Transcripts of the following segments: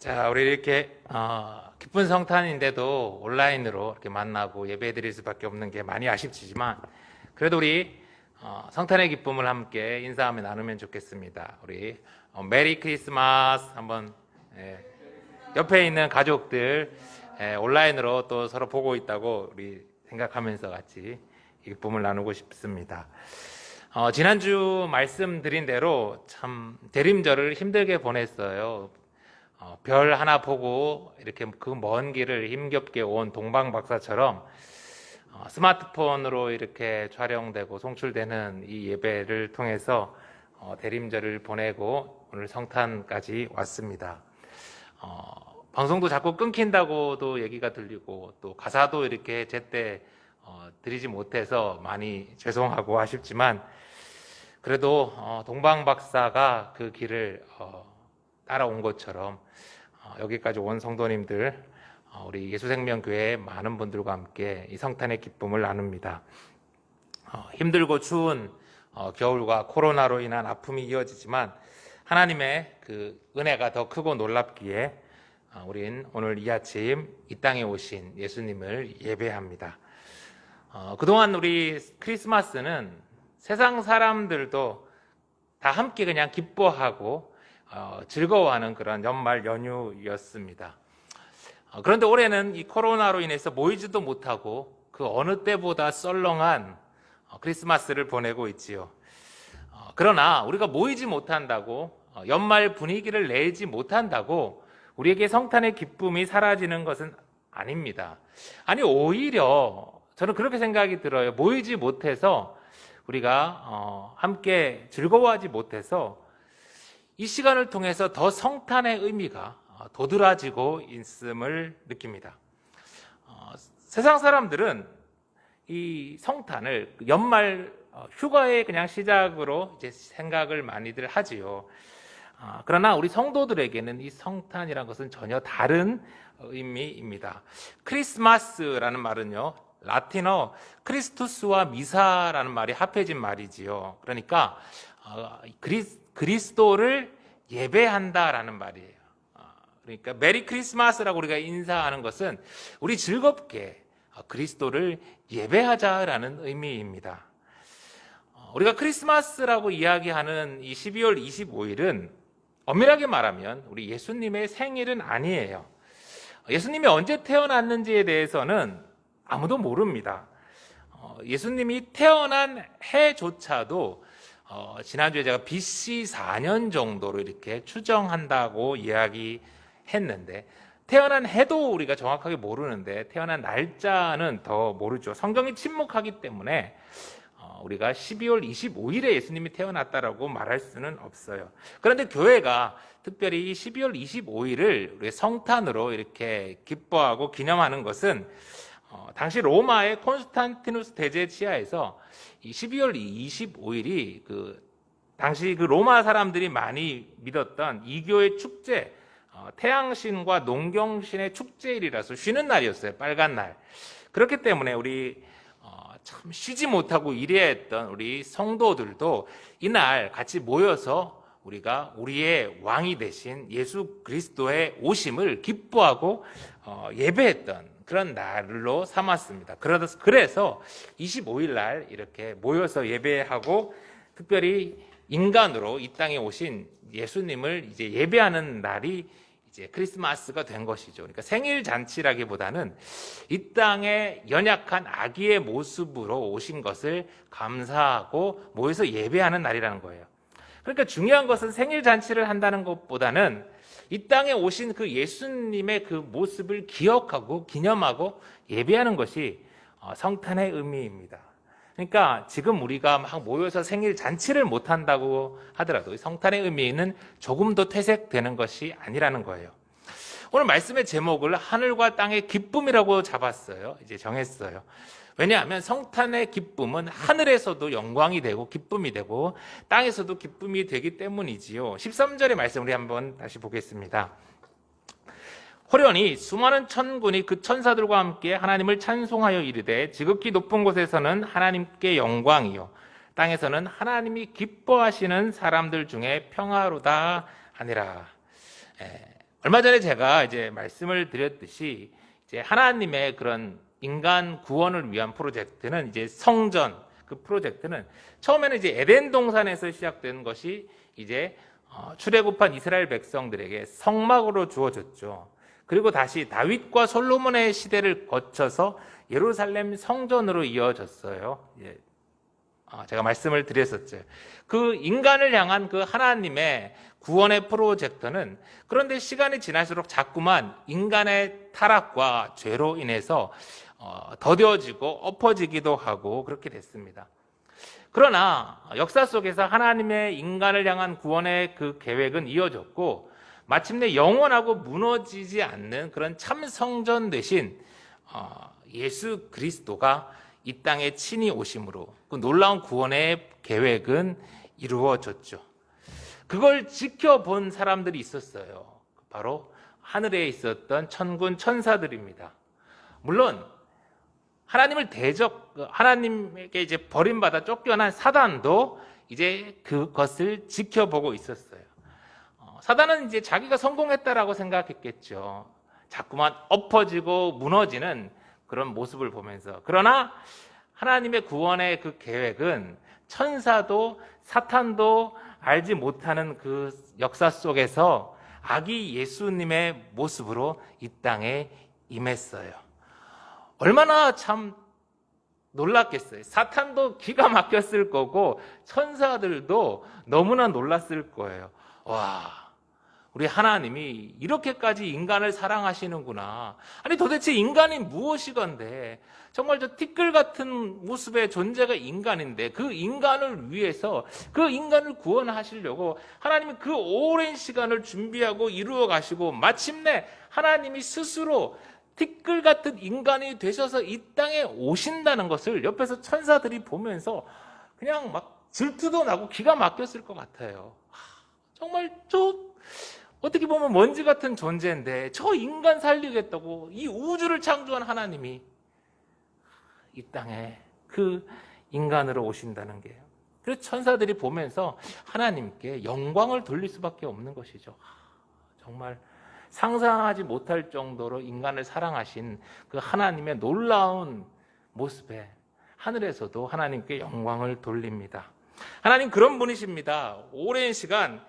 자, 우리 이렇게 기쁜 성탄인데도 온라인으로 이렇게 만나고 예배드릴 수밖에 없는 게 많이 아쉽지만 그래도 우리 성탄의 기쁨을 함께 인사하며 나누면 좋겠습니다. 우리 메리 크리스마스 한번 옆에 있는 가족들 온라인으로 또 서로 보고 있다고 우리 생각하면서 같이 기쁨을 나누고 싶습니다. 지난주 말씀드린 대로 참 대림절을 힘들게 보냈어요. 별 하나 보고 이렇게 그 먼 길을 힘겹게 온 동방 박사처럼 스마트폰으로 이렇게 촬영되고 송출되는 이 예배를 통해서 대림절을 보내고 오늘 성탄까지 왔습니다. 방송도 자꾸 끊긴다고도 얘기가 들리고 또 가사도 이렇게 제때 드리지 못해서 많이 죄송하고 아쉽지만 그래도 동방 박사가 그 길을 따라온 것처럼 여기까지 온 성도님들 우리 예수생명교회 많은 분들과 함께 이 성탄의 기쁨을 나눕니다. 힘들고 추운 겨울과 코로나로 인한 아픔이 이어지지만 하나님의 그 은혜가 더 크고 놀랍기에 우린 오늘 이 아침 이 땅에 오신 예수님을 예배합니다. 그동안 우리 크리스마스는 세상 사람들도 다 함께 그냥 기뻐하고 즐거워하는 그런 연말 연휴였습니다. 그런데 올해는 이 코로나로 인해서 모이지도 못하고 그 어느 때보다 썰렁한 크리스마스를 보내고 있지요. 그러나 우리가 모이지 못한다고 연말 분위기를 내지 못한다고 우리에게 성탄의 기쁨이 사라지는 것은 아닙니다. 아니 오히려 저는 그렇게 생각이 들어요. 모이지 못해서 우리가 함께 즐거워하지 못해서 이 시간을 통해서 더 성탄의 의미가 도드라지고 있음을 느낍니다. 세상 사람들은 이 성탄을 연말 휴가의 그냥 시작으로 이제 생각을 많이들 하지요. 그러나 우리 성도들에게는 이 성탄이라는 것은 전혀 다른 의미입니다. 크리스마스라는 말은요, 라틴어 크리스투스와 미사라는 말이 합해진 말이지요. 그러니까 그리스도를 예배한다라는 말이에요. 그러니까 메리 크리스마스라고 우리가 인사하는 것은 우리 즐겁게 그리스도를 예배하자라는 의미입니다. 우리가 크리스마스라고 이야기하는 이 12월 25일은 엄밀하게 말하면 우리 예수님의 생일은 아니에요. 예수님이 언제 태어났는지에 대해서는 아무도 모릅니다. 예수님이 태어난 해조차도 지난주에 제가 BC 4년 정도로 이렇게 추정한다고 이야기했는데 태어난 해도 우리가 정확하게 모르는데 태어난 날짜는 더 모르죠. 성경이 침묵하기 때문에 우리가 12월 25일에 예수님이 태어났다라고 말할 수는 없어요. 그런데 교회가 특별히 12월 25일을 우리 성탄으로 이렇게 기뻐하고 기념하는 것은 당시 로마의 콘스탄티누스 대제 치하에서 이 12월 25일이 당시 그 로마 사람들이 많이 믿었던 이교의 축제, 태양신과 농경신의 축제일이라서 쉬는 날이었어요. 빨간 날. 그렇기 때문에 우리 참 쉬지 못하고 일해야 했던 우리 성도들도 이날 같이 모여서 우리가 우리의 왕이 되신 예수 그리스도의 오심을 기뻐하고 예배했던 그런 날로 삼았습니다. 그래서 25일 날 이렇게 모여서 예배하고 특별히 인간으로 이 땅에 오신 예수님을 이제 예배하는 날이 이제 크리스마스가 된 것이죠. 그러니까 생일 잔치라기보다는 이 땅에 연약한 아기의 모습으로 오신 것을 감사하고 모여서 예배하는 날이라는 거예요. 그러니까 중요한 것은 생일 잔치를 한다는 것보다는 이 땅에 오신 그 예수님의 그 모습을 기억하고 기념하고 예배하는 것이 성탄의 의미입니다. 그러니까 지금 우리가 막 모여서 생일 잔치를 못한다고 하더라도 성탄의 의미는 조금 더 퇴색되는 것이 아니라는 거예요. 오늘 말씀의 제목을 하늘과 땅의 기쁨이라고 잡았어요. 이제 정했어요. 왜냐하면 성탄의 기쁨은 하늘에서도 영광이 되고 기쁨이 되고 땅에서도 기쁨이 되기 때문이지요. 13절의 말씀 우리 한번 다시 보겠습니다. 호련히 수많은 천군이 그 천사들과 함께 하나님을 찬송하여 이르되 지극히 높은 곳에서는 하나님께 영광이요 땅에서는 하나님이 기뻐하시는 사람들 중에 평화로다 하니라. 얼마 전에 제가 이제 말씀을 드렸듯이 이제 하나님의 그런 인간 구원을 위한 프로젝트는 이제 성전, 그 프로젝트는 처음에는 이제 에덴 동산에서 시작된 것이 이제 출애굽한 이스라엘 백성들에게 성막으로 주어졌죠. 그리고 다시 다윗과 솔로몬의 시대를 거쳐서 예루살렘 성전으로 이어졌어요. 제가 말씀을 드렸었죠. 그 인간을 향한 그 하나님의 구원의 프로젝트는 그런데 시간이 지날수록 자꾸만 인간의 타락과 죄로 인해서 더뎌지고 엎어지기도 하고 그렇게 됐습니다. 그러나 역사 속에서 하나님의 인간을 향한 구원의 그 계획은 이어졌고 마침내 영원하고 무너지지 않는 그런 참 성전 대신 예수 그리스도가 이 땅에 친히 오심으로 그 놀라운 구원의 계획은 이루어졌죠. 그걸 지켜본 사람들이 있었어요. 바로 하늘에 있었던 천군 천사들입니다. 물론 하나님에게 이제 버림받아 쫓겨난 사단도 이제 그것을 지켜보고 있었어요. 사단은 이제 자기가 성공했다라고 생각했겠죠. 자꾸만 엎어지고 무너지는 그런 모습을 보면서. 그러나 하나님의 구원의 그 계획은 천사도 사탄도 알지 못하는 그 역사 속에서 아기 예수님의 모습으로 이 땅에 임했어요. 얼마나 참 놀랐겠어요. 사탄도 기가 막혔을 거고 천사들도 너무나 놀랐을 거예요. 와, 우리 하나님이 이렇게까지 인간을 사랑하시는구나. 아니 도대체 인간이 무엇이건데 정말 저 티끌 같은 모습의 존재가 인간인데 그 인간을 위해서 그 인간을 구원하시려고 하나님이 그 오랜 시간을 준비하고 이루어 가시고 마침내 하나님이 스스로 티끌 같은 인간이 되셔서 이 땅에 오신다는 것을 옆에서 천사들이 보면서 그냥 막 질투도 나고 기가 막혔을 것 같아요. 정말 어떻게 보면 먼지 같은 존재인데 저 인간 살리겠다고 이 우주를 창조한 하나님이 이 땅에 그 인간으로 오신다는 게, 그래서 천사들이 보면서 하나님께 영광을 돌릴 수밖에 없는 것이죠. 정말 상상하지 못할 정도로 인간을 사랑하신 그 하나님의 놀라운 모습에 하늘에서도 하나님께 영광을 돌립니다. 하나님 그런 분이십니다. 오랜 시간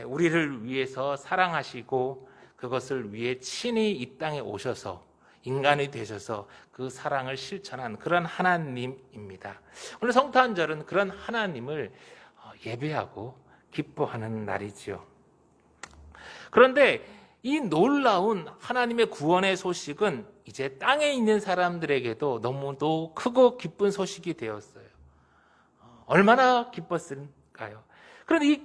우리를 위해서 사랑하시고 그것을 위해 친히 이 땅에 오셔서 인간이 되셔서 그 사랑을 실천한 그런 하나님입니다. 오늘 성탄절은 그런 하나님을 예배하고 기뻐하는 날이지요. 그런데 이 놀라운 하나님의 구원의 소식은 이제 땅에 있는 사람들에게도 너무도 크고 기쁜 소식이 되었어요. 얼마나 기뻤을까요? 그런데 이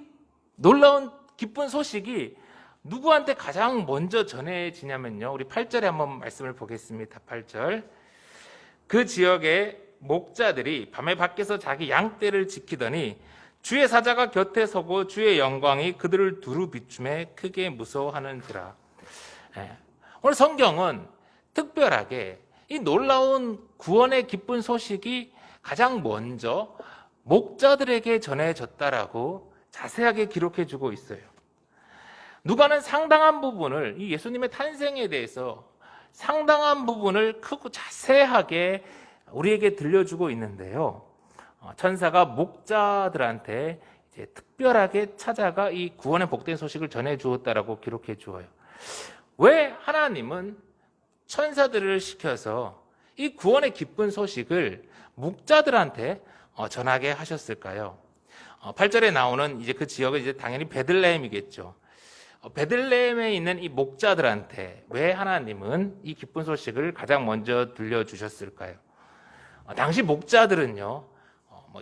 놀라운 기쁜 소식이 누구한테 가장 먼저 전해지냐면요, 우리 8절에 한번 말씀을 보겠습니다. 8절. 그 지역의 목자들이 밤에 밖에서 자기 양떼를 지키더니 주의 사자가 곁에 서고 주의 영광이 그들을 두루 비춤에 크게 무서워하는지라. 오늘 성경은 특별하게 이 놀라운 구원의 기쁜 소식이 가장 먼저 목자들에게 전해졌다라고 자세하게 기록해주고 있어요. 누가는 상당한 부분을, 이 예수님의 탄생에 대해서 상당한 부분을 크고 자세하게 우리에게 들려주고 있는데요. 천사가 목자들한테 이제 특별하게 찾아가 이 구원의 복된 소식을 전해 주었다라고 기록해 주어요. 왜 하나님은 천사들을 시켜서 이 구원의 기쁜 소식을 목자들한테 전하게 하셨을까요? 8절에 나오는 이제 그 지역은 이제 당연히 베들레헴이겠죠. 베들레헴에 있는 이 목자들한테 왜 하나님은 이 기쁜 소식을 가장 먼저 들려주셨을까요? 당시 목자들은요,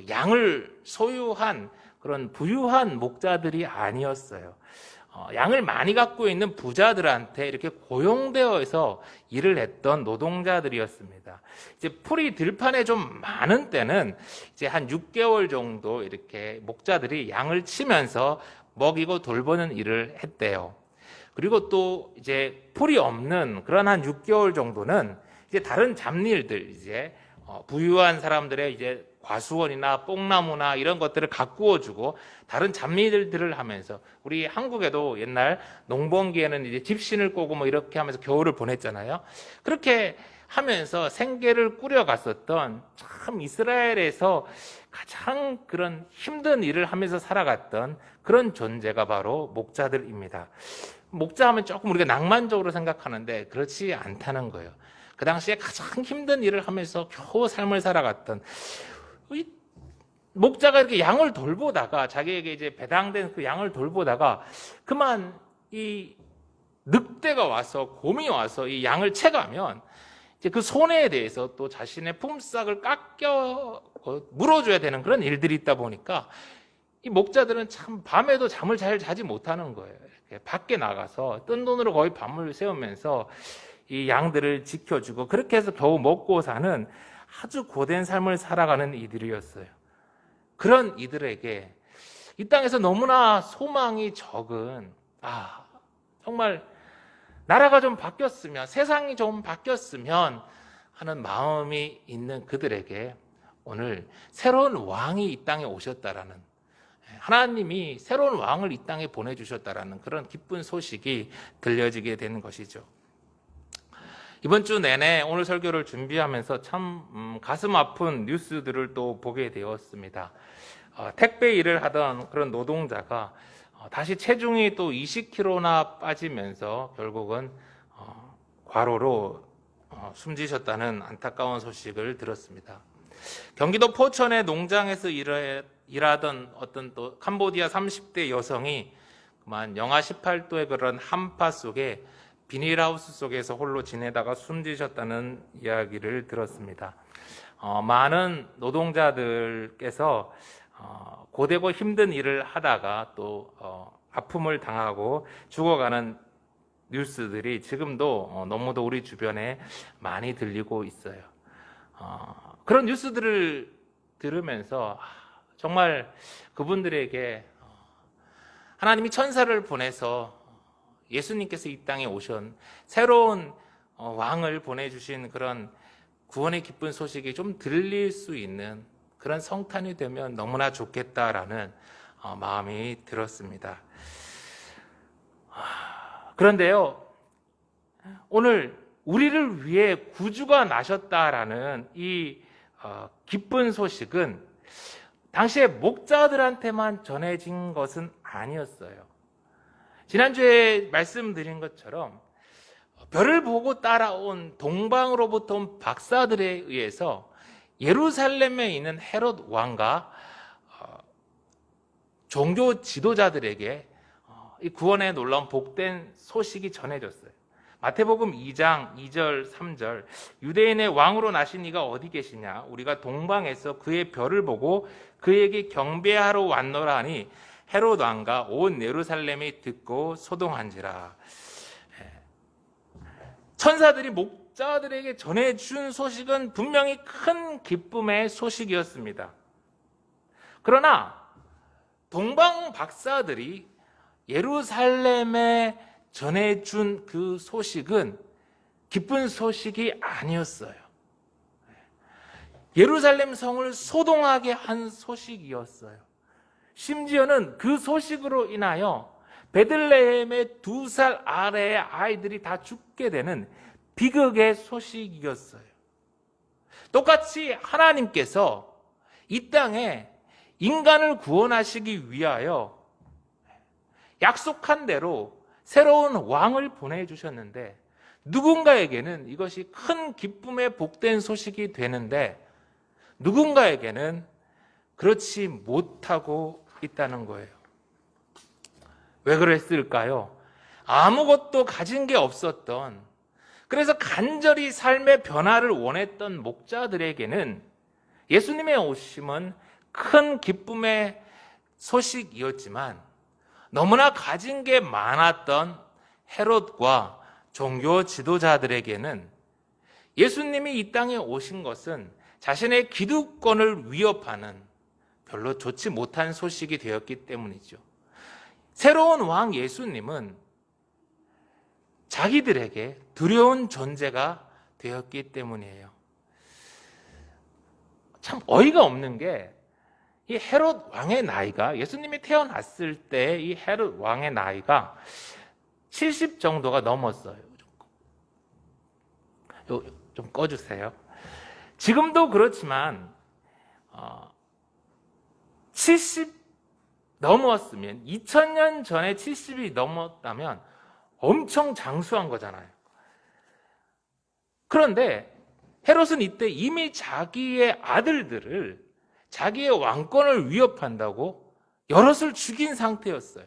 양을 소유한 그런 부유한 목자들이 아니었어요. 양을 많이 갖고 있는 부자들한테 이렇게 고용되어서 일을 했던 노동자들이었습니다. 이제 풀이 들판에 좀 많은 때는 이제 한 6개월 정도 이렇게 목자들이 양을 치면서 먹이고 돌보는 일을 했대요. 그리고 또 이제 풀이 없는 그런 한 6개월 정도는 이제 다른 잡일들, 이제 부유한 사람들의 이제 과수원이나 뽕나무나 이런 것들을 가꾸어 주고 다른 잡일들을 하면서, 우리 한국에도 옛날 농번기에는 이제 집신을 꼬고 뭐 이렇게 하면서 겨울을 보냈잖아요. 그렇게 하면서 생계를 꾸려갔었던, 참 이스라엘에서 가장 그런 힘든 일을 하면서 살아갔던 그런 존재가 바로 목자들입니다. 목자 하면 조금 우리가 낭만적으로 생각하는데 그렇지 않다는 거예요. 그 당시에 가장 힘든 일을 하면서 겨우 삶을 살아갔던 이 목자가 이렇게 양을 돌보다가, 자기에게 이제 배당된 그 양을 돌보다가 그만 이 늑대가 와서, 곰이 와서 이 양을 채가면 이제 그 손해에 대해서 또 자신의 품삯을 깎여 물어줘야 되는 그런 일들이 있다 보니까 이 목자들은 참 밤에도 잠을 잘 자지 못하는 거예요. 이렇게 밖에 나가서 뜬 돈으로 거의 밤을 새우면서 이 양들을 지켜주고, 그렇게 해서 겨우 먹고 사는 아주 고된 삶을 살아가는 이들이었어요. 그런 이들에게 이 땅에서 너무나 소망이 적은, 정말 나라가 좀 바뀌었으면, 세상이 좀 바뀌었으면 하는 마음이 있는 그들에게 오늘 새로운 왕이 이 땅에 오셨다라는, 하나님이 새로운 왕을 이 땅에 보내주셨다라는 그런 기쁜 소식이 들려지게 되는 것이죠. 이번 주 내내 오늘 설교를 준비하면서 참 가슴 아픈 뉴스들을 또 보게 되었습니다. 택배 일을 하던 그런 노동자가 다시 체중이 또 20kg나 빠지면서 결국은 과로로 숨지셨다는 안타까운 소식을 들었습니다. 경기도 포천의 농장에서 일하던 어떤 또 캄보디아 30대 여성이 그만 영하 18도의 그런 한파 속에 비닐하우스 속에서 홀로 지내다가 숨지셨다는 이야기를 들었습니다. 많은 노동자들께서 고되고 힘든 일을 하다가 또 아픔을 당하고 죽어가는 뉴스들이 지금도 너무도 우리 주변에 많이 들리고 있어요. 그런 뉴스들을 들으면서 정말 그분들에게 하나님이 천사를 보내서 예수님께서 이 땅에 오신 새로운 왕을 보내주신 그런 구원의 기쁜 소식이 좀 들릴 수 있는 그런 성탄이 되면 너무나 좋겠다라는 마음이 들었습니다. 그런데요, 오늘 우리를 위해 구주가 나셨다라는 이 기쁜 소식은 당시에 목자들한테만 전해진 것은 아니었어요. 지난주에 말씀드린 것처럼 별을 보고 따라온 동방으로부터 온 박사들에 의해서 예루살렘에 있는 헤롯 왕과 종교 지도자들에게 이 구원의 놀라운 복된 소식이 전해졌어요. 마태복음 2장 2절 3절, 유대인의 왕으로 나신 이가 어디 계시냐? 우리가 동방에서 그의 별을 보고 그에게 경배하러 왔노라 하니 헤롯 왕과 온 예루살렘이 듣고 소동한지라. 천사들이 목자들에게 전해준 소식은 분명히 큰 기쁨의 소식이었습니다. 그러나 동방 박사들이 예루살렘에 전해준 그 소식은 기쁜 소식이 아니었어요. 예루살렘 성을 소동하게 한 소식이었어요. 심지어는 그 소식으로 인하여 베들레헴의 2살 아래의 아이들이 다 죽게 되는 비극의 소식이었어요. 똑같이 하나님께서 이 땅에 인간을 구원하시기 위하여 약속한 대로 새로운 왕을 보내주셨는데, 누군가에게는 이것이 큰 기쁨의 복된 소식이 되는데 누군가에게는 그렇지 못하고 있다는 거예요. 왜 그랬을까요? 아무것도 가진 게 없었던, 그래서 간절히 삶의 변화를 원했던 목자들에게는 예수님의 오심은 큰 기쁨의 소식이었지만, 너무나 가진 게 많았던 헤롯과 종교 지도자들에게는 예수님이 이 땅에 오신 것은 자신의 기득권을 위협하는 별로 좋지 못한 소식이 되었기 때문이죠. 새로운 왕 예수님은 자기들에게 두려운 존재가 되었기 때문이에요. 참 어이가 없는 게 이 헤롯 왕의 나이가 예수님이 태어났을 때 이 헤롯 왕의 나이가 70 정도가 넘었어요. 좀 꺼주세요. 지금도 그렇지만 70 넘었으면 2000년 전에 70이 넘었다면 엄청 장수한 거잖아요. 그런데 헤롯은 이때 이미 자기의 아들들을 자기의 왕권을 위협한다고 여럿을 죽인 상태였어요.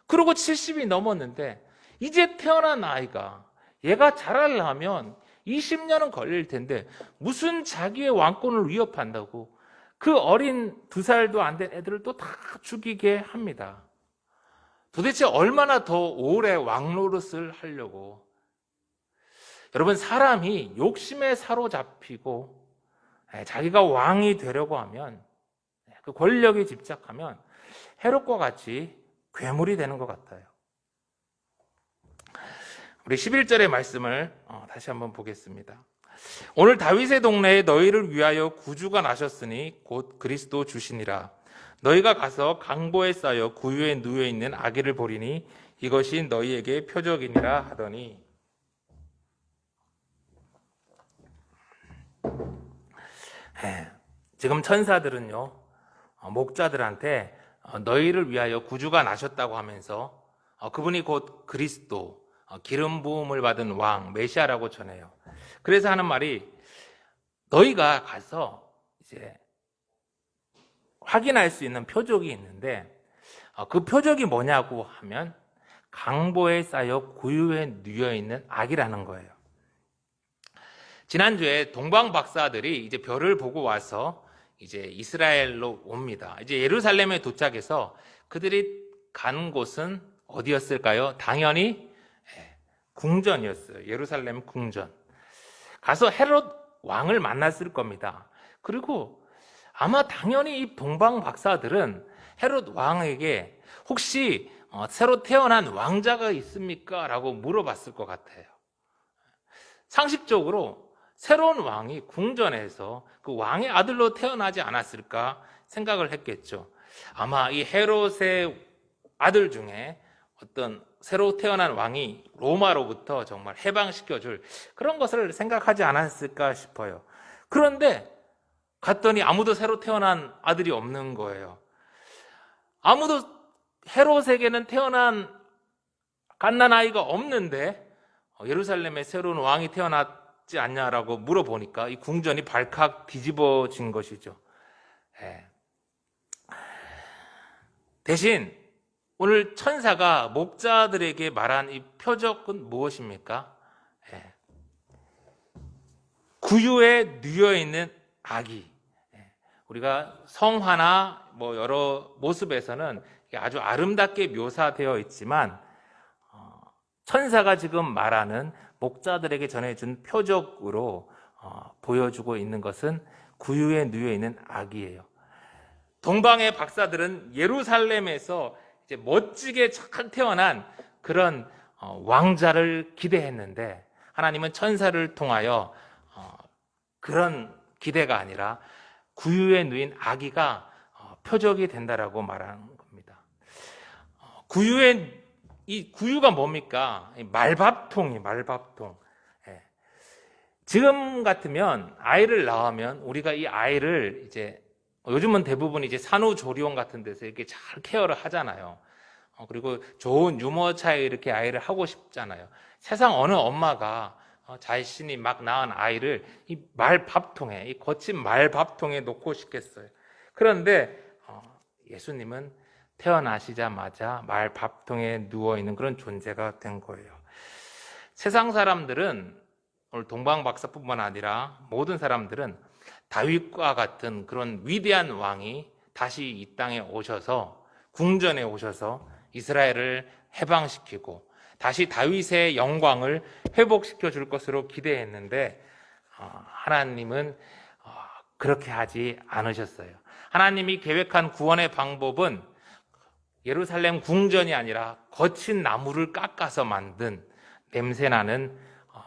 그리고 70이 넘었는데 이제 태어난 아이가 얘가 자라려면 20년은 걸릴 텐데 무슨 자기의 왕권을 위협한다고 그 어린 2살도 안 된 애들을 또 다 죽이게 합니다. 도대체 얼마나 더 오래 왕노릇을 하려고. 여러분, 사람이 욕심에 사로잡히고 자기가 왕이 되려고 하면, 그 권력에 집착하면 헤롯과 같이 괴물이 되는 것 같아요. 우리 11절의 말씀을 다시 한번 보겠습니다. 오늘 다윗의 동네에 너희를 위하여 구주가 나셨으니 곧 그리스도 주시니라. 너희가 가서 강보에 쌓여 구유에 누워 있는 아기를 보리니 이것이 너희에게 표적이니라 하더니, 지금 천사들은요, 목자들한테 너희를 위하여 구주가 나셨다고 하면서 그분이 곧 그리스도, 기름 부음을 받은 왕, 메시아라고 전해요. 그래서 하는 말이, 너희가 가서 이제 확인할 수 있는 표적이 있는데 그 표적이 뭐냐고 하면 강보에 쌓여 구유에 누워 있는 아기라는 거예요. 지난주에 동방 박사들이 이제 별을 보고 와서 이제 이스라엘로 옵니다. 이제 예루살렘에 도착해서 그들이 간 곳은 어디였을까요? 당연히 궁전이었어요. 예루살렘 궁전. 가서 헤롯 왕을 만났을 겁니다. 그리고 아마 당연히 이 동방 박사들은 헤롯 왕에게 혹시 새로 태어난 왕자가 있습니까? 라고 물어봤을 것 같아요. 상식적으로 새로운 왕이 궁전에서 그 왕의 아들로 태어나지 않았을까 생각을 했겠죠. 아마 이 헤롯의 아들 중에 어떤 새로 태어난 왕이 로마로부터 정말 해방시켜줄 그런 것을 생각하지 않았을까 싶어요. 그런데 갔더니 아무도 새로 태어난 아들이 없는 거예요. 아무도 헤롯에게는 태어난 갓난아이가 없는데 예루살렘에 새로운 왕이 태어났지 않냐라고 물어보니까 이 궁전이 발칵 뒤집어진 것이죠. 대신 오늘 천사가 목자들에게 말한 이 표적은 무엇입니까? 구유에 누워있는 아기. 우리가 성화나 뭐 여러 모습에서는 아주 아름답게 묘사되어 있지만 천사가 지금 말하는 목자들에게 전해준 표적으로 보여주고 있는 것은 구유에 누워있는 아기예요. 동방의 박사들은 예루살렘에서 이제 멋지게 착 태어난 그런 왕자를 기대했는데 하나님은 천사를 통하여 그런 기대가 아니라 구유에 누인 아기가 표적이 된다라고 말하는 겁니다. 이 구유가 뭡니까? 말밥통이 말밥통. 지금 같으면 아이를 낳으면 우리가 이 아이를 이제 요즘은 대부분 이제 산후조리원 같은 데서 이렇게 잘 케어를 하잖아요. 그리고 좋은 유모차에 이렇게 아이를 하고 싶잖아요. 세상 어느 엄마가 자신이 막 낳은 아이를 이 말밥통에, 이 거친 말밥통에 놓고 싶겠어요. 그런데 예수님은 태어나시자마자 말밥통에 누워있는 그런 존재가 된 거예요. 세상 사람들은, 오늘 동방 박사뿐만 아니라 모든 사람들은 다윗과 같은 그런 위대한 왕이 다시 이 땅에 오셔서, 궁전에 오셔서 이스라엘을 해방시키고 다시 다윗의 영광을 회복시켜 줄 것으로 기대했는데 하나님은 그렇게 하지 않으셨어요. 하나님이 계획한 구원의 방법은 예루살렘 궁전이 아니라 거친 나무를 깎아서 만든 냄새나는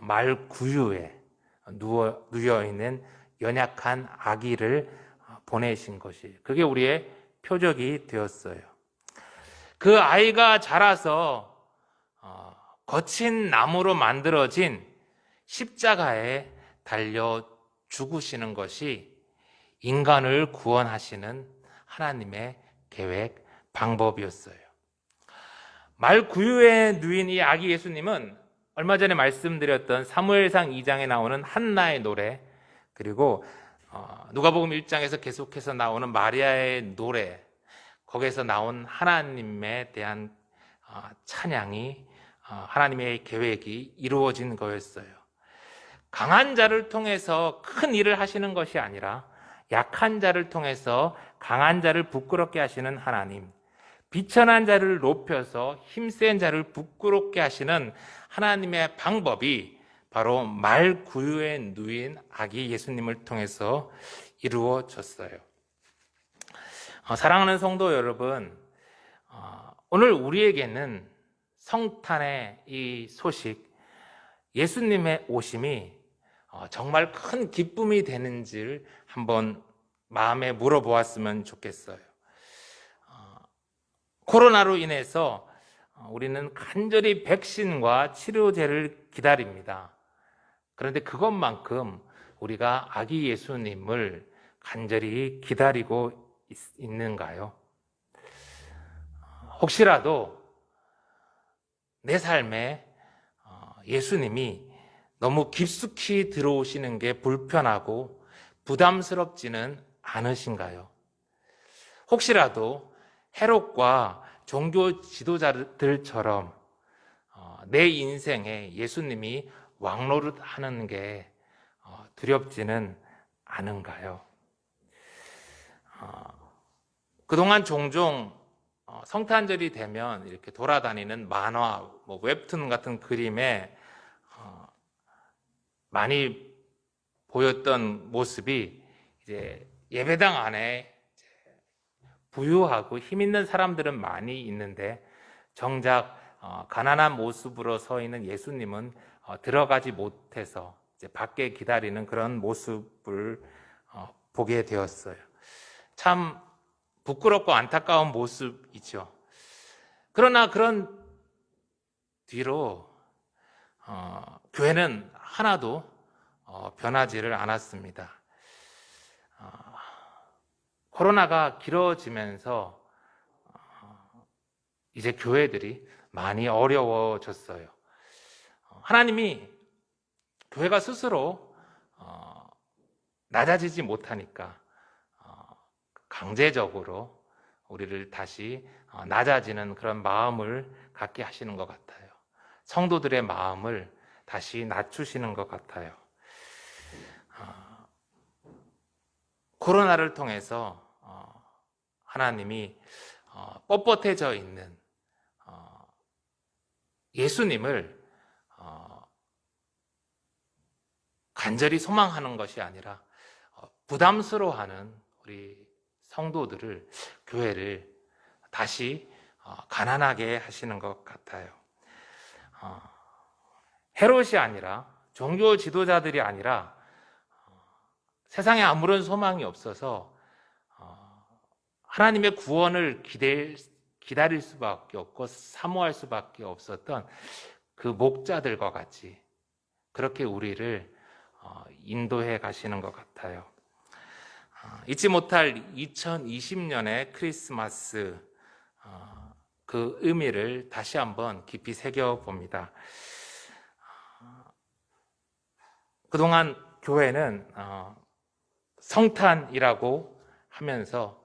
말 구유에 누워있는 연약한 아기를 보내신 것이, 그게 우리의 표적이 되었어요. 그 아이가 자라서 거친 나무로 만들어진 십자가에 달려 죽으시는 것이 인간을 구원하시는 하나님의 계획, 방법이었어요. 말구유에 누인 이 아기 예수님은 얼마 전에 말씀드렸던 사무엘상 2장에 나오는 한나의 노래, 그리고 누가복음 1장에서 계속해서 나오는 마리아의 노래, 거기에서 나온 하나님에 대한 찬양이, 하나님의 계획이 이루어진 거였어요. 강한 자를 통해서 큰 일을 하시는 것이 아니라 약한 자를 통해서 강한 자를 부끄럽게 하시는 하나님, 비천한 자를 높여서 힘센 자를 부끄럽게 하시는 하나님의 방법이 바로 말구유에 누인 아기 예수님을 통해서 이루어졌어요. 사랑하는 성도 여러분, 오늘 우리에게는 성탄의 이 소식, 예수님의 오심이 정말 큰 기쁨이 되는지를 한번 마음에 물어보았으면 좋겠어요. 코로나로 인해서 우리는 간절히 백신과 치료제를 기다립니다. 그런데 그것만큼 우리가 아기 예수님을 간절히 기다리고 있는가요? 혹시라도 내 삶에 예수님이 너무 깊숙이 들어오시는 게 불편하고 부담스럽지는 않으신가요? 혹시라도 헤롯과 종교 지도자들처럼 내 인생에 예수님이 왕노릇하는 게 두렵지는 않은가요? 그동안 종종 성탄절이 되면 이렇게 돌아다니는 만화, 웹툰 같은 그림에 많이 보였던 모습이 이제 예배당 안에 부유하고 힘 있는 사람들은 많이 있는데 정작 가난한 모습으로 서 있는 예수님은 들어가지 못해서 이제 밖에 기다리는 그런 모습을 보게 되었어요. 참 부끄럽고 안타까운 모습이죠. 그러나 그런 뒤로 교회는 하나도 변하지를 않았습니다. 코로나가 길어지면서 이제 교회들이 많이 어려워졌어요. 하나님이 교회가 스스로 낮아지지 못하니까 강제적으로 우리를 다시 낮아지는 그런 마음을 갖게 하시는 것 같아요. 성도들의 마음을 다시 낮추시는 것 같아요. 코로나를 통해서 하나님이 뻣뻣해져 있는 예수님을 간절히 소망하는 것이 아니라 부담스러워하는 우리 성도들을, 교회를 다시 가난하게 하시는 것 같아요. 헤롯이 아니라, 종교 지도자들이 아니라 세상에 아무런 소망이 없어서 하나님의 구원을 기다릴 수밖에 없고 사모할 수밖에 없었던 그 목자들과 같이 그렇게 우리를 인도해 가시는 것 같아요. 잊지 못할 2020년의 크리스마스, 그 의미를 다시 한번 깊이 새겨봅니다. 그동안 교회는 성탄이라고 하면서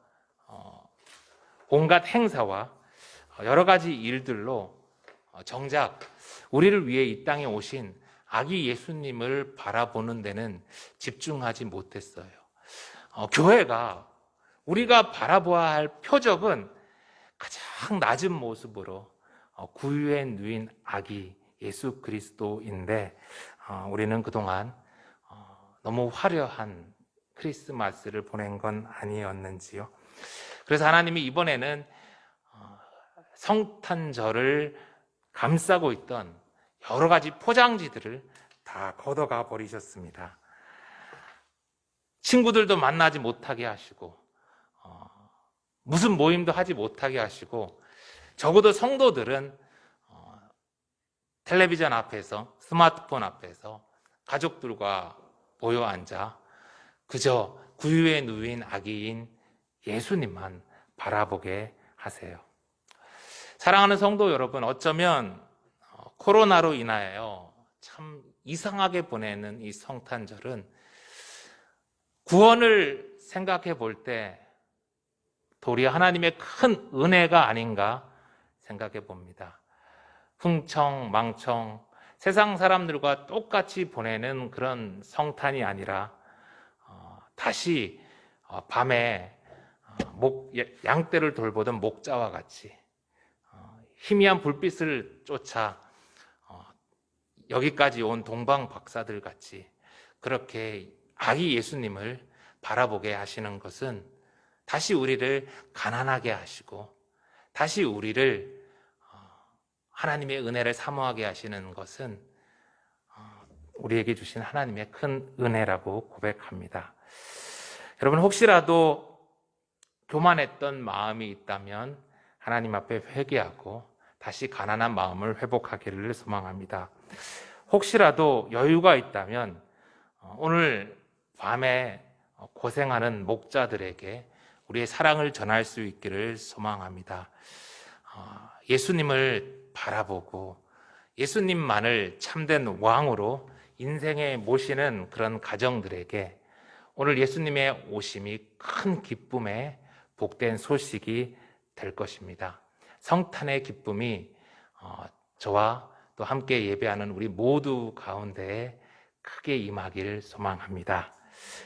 온갖 행사와 여러 가지 일들로 정작 우리를 위해 이 땅에 오신 아기 예수님을 바라보는 데는 집중하지 못했어요. 교회가, 우리가 바라보아야 할 표적은 가장 낮은 모습으로 구유에 누인 아기 예수 그리스도인데 우리는 그동안 너무 화려한 크리스마스를 보낸 건 아니었는지요. 그래서 하나님이 이번에는 성탄절을 감싸고 있던 여러 가지 포장지들을 다 걷어가 버리셨습니다. 친구들도 만나지 못하게 하시고 무슨 모임도 하지 못하게 하시고 적어도 성도들은 텔레비전 앞에서 스마트폰 앞에서 가족들과 모여 앉아 그저 구유에 누인 아기인 예수님만 바라보게 하세요. 사랑하는 성도 여러분, 어쩌면 코로나로 인하여 참 이상하게 보내는 이 성탄절은 구원을 생각해 볼 때 도리어 하나님의 큰 은혜가 아닌가 생각해 봅니다. 흥청망청 세상 사람들과 똑같이 보내는 그런 성탄이 아니라 다시 밤에 양떼를 돌보던 목자와 같이 희미한 불빛을 쫓아 여기까지 온 동방 박사들 같이 그렇게 아기 예수님을 바라보게 하시는 것은 다시 우리를 가난하게 하시고 다시 우리를 하나님의 은혜를 사모하게 하시는 것은 우리에게 주신 하나님의 큰 은혜라고 고백합니다. 여러분, 혹시라도 교만했던 마음이 있다면 하나님 앞에 회개하고 다시 가난한 마음을 회복하기를 소망합니다. 혹시라도 여유가 있다면 오늘 밤에 고생하는 목자들에게 우리의 사랑을 전할 수 있기를 소망합니다. 예수님을 바라보고 예수님만을 참된 왕으로 인생에 모시는 그런 가정들에게 오늘 예수님의 오심이 큰 기쁨의 복된 소식이 될 것입니다. 성탄의 기쁨이 저와 또 함께 예배하는 우리 모두 가운데에 크게 임하기를 소망합니다.